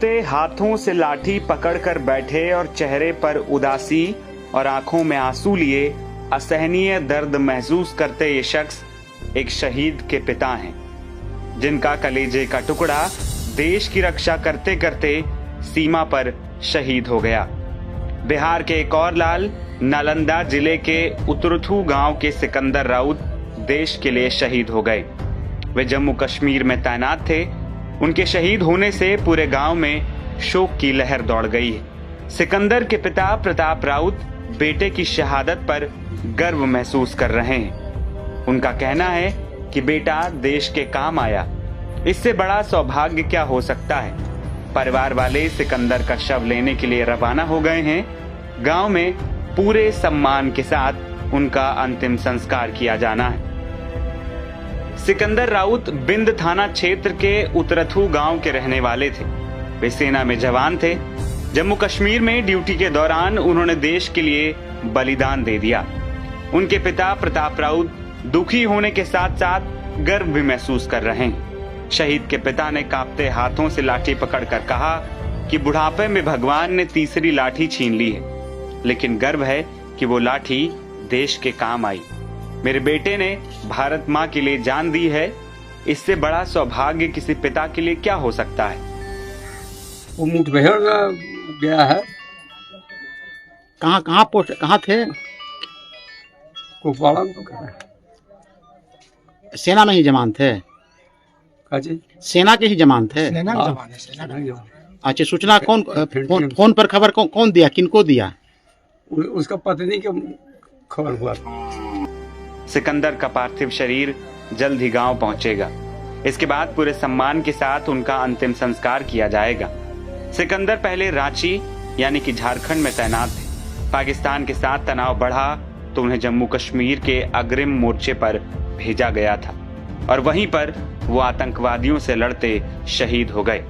कांपते हाथों से लाठी पकड़कर बैठे और चेहरे पर उदासी और आंखों में आंसू लिए असहनीय दर्द महसूस करते ये शख्स एक शहीद के पिता हैं, जिनका कलेजे का टुकड़ा देश की रक्षा करते करते सीमा पर शहीद हो गया। बिहार के एक और लाल नालंदा जिले के उतरथू गांव के सिकंदर राउत देश के लिए शहीद हो गए। वे जम्मू कश्मीर में तैनात थे। उनके शहीद होने से पूरे गांव में शोक की लहर दौड़ गई है। सिकंदर के पिता प्रताप राउत बेटे की शहादत पर गर्व महसूस कर रहे हैं। उनका कहना है कि बेटा देश के काम आया, इससे बड़ा सौभाग्य क्या हो सकता है। परिवार वाले सिकंदर का शव लेने के लिए रवाना हो गए हैं। गांव में पूरे सम्मान के साथ उनका अंतिम संस्कार किया जाना है। सिकंदर राउत बिंद थाना क्षेत्र के उतरथू गांव के रहने वाले थे। वे सेना में जवान थे। जम्मू कश्मीर में ड्यूटी के दौरान उन्होंने देश के लिए बलिदान दे दिया। उनके पिता प्रताप राउत दुखी होने के साथ साथ गर्व भी महसूस कर रहे हैं। शहीद के पिता ने कांपते हाथों से लाठी पकड़कर कहा कि बुढ़ापे में भगवान ने तीसरी लाठी छीन ली है, लेकिन गर्व है कि वो लाठी देश के काम आई। मेरे बेटे ने भारत माँ के लिए जान दी है, इससे बड़ा सौभाग्य किसी पिता के लिए क्या हो सकता है। वो मुठभेड़ गया है। कहाँ थे? कुपवाड़ा। सेना में ही जवान थे? सेना के ही जवान थे। अच्छा, सूचना फोन पर खबर कौन दिया, किनको दिया? उसका पत्नी के खबर हुआ। सिकंदर का पार्थिव शरीर जल्द ही गांव पहुंचेगा। इसके बाद पूरे सम्मान के साथ उनका अंतिम संस्कार किया जाएगा। सिकंदर पहले रांची यानी कि झारखंड में तैनात थे। पाकिस्तान के साथ तनाव बढ़ा तो उन्हें जम्मू कश्मीर के अग्रिम मोर्चे पर भेजा गया था और वहीं पर वो आतंकवादियों से लड़ते शहीद हो गए।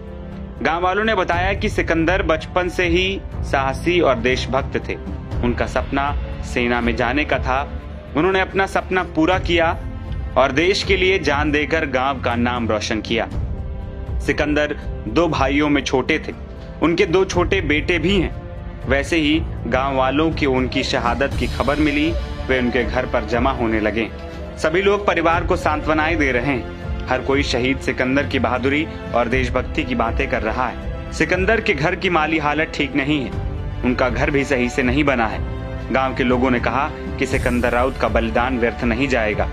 गांव वालों ने बताया कि सिकंदर बचपन से ही साहसी और देशभक्त थे। उनका सपना सेना में जाने का था। उन्होंने अपना सपना पूरा किया और देश के लिए जान देकर गांव का नाम रोशन किया। सिकंदर 2 भाइयों में छोटे थे। उनके 2 छोटे बेटे भी हैं। वैसे ही गांव वालों की उनकी शहादत की खबर मिली, वे उनके घर पर जमा होने लगे। सभी लोग परिवार को सांत्वनाएं दे रहे हैं। हर कोई शहीद सिकंदर की बहादुरी और देशभक्ति की बातें कर रहा है। सिकंदर के घर की माली हालत ठीक नहीं है। उनका घर भी सही से नहीं बना है। गांव के लोगों ने कहा कि सिकंदर राउत का बलिदान व्यर्थ नहीं जाएगा।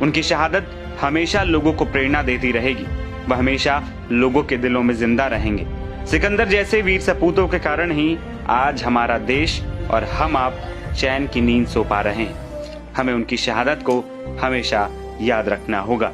उनकी शहादत हमेशा लोगों को प्रेरणा देती रहेगी। वह हमेशा लोगों के दिलों में जिंदा रहेंगे। सिकंदर जैसे वीर सपूतों के कारण ही आज हमारा देश और हम आप चैन की नींद सो पा रहे हैं। हमें उनकी शहादत को हमेशा याद रखना होगा।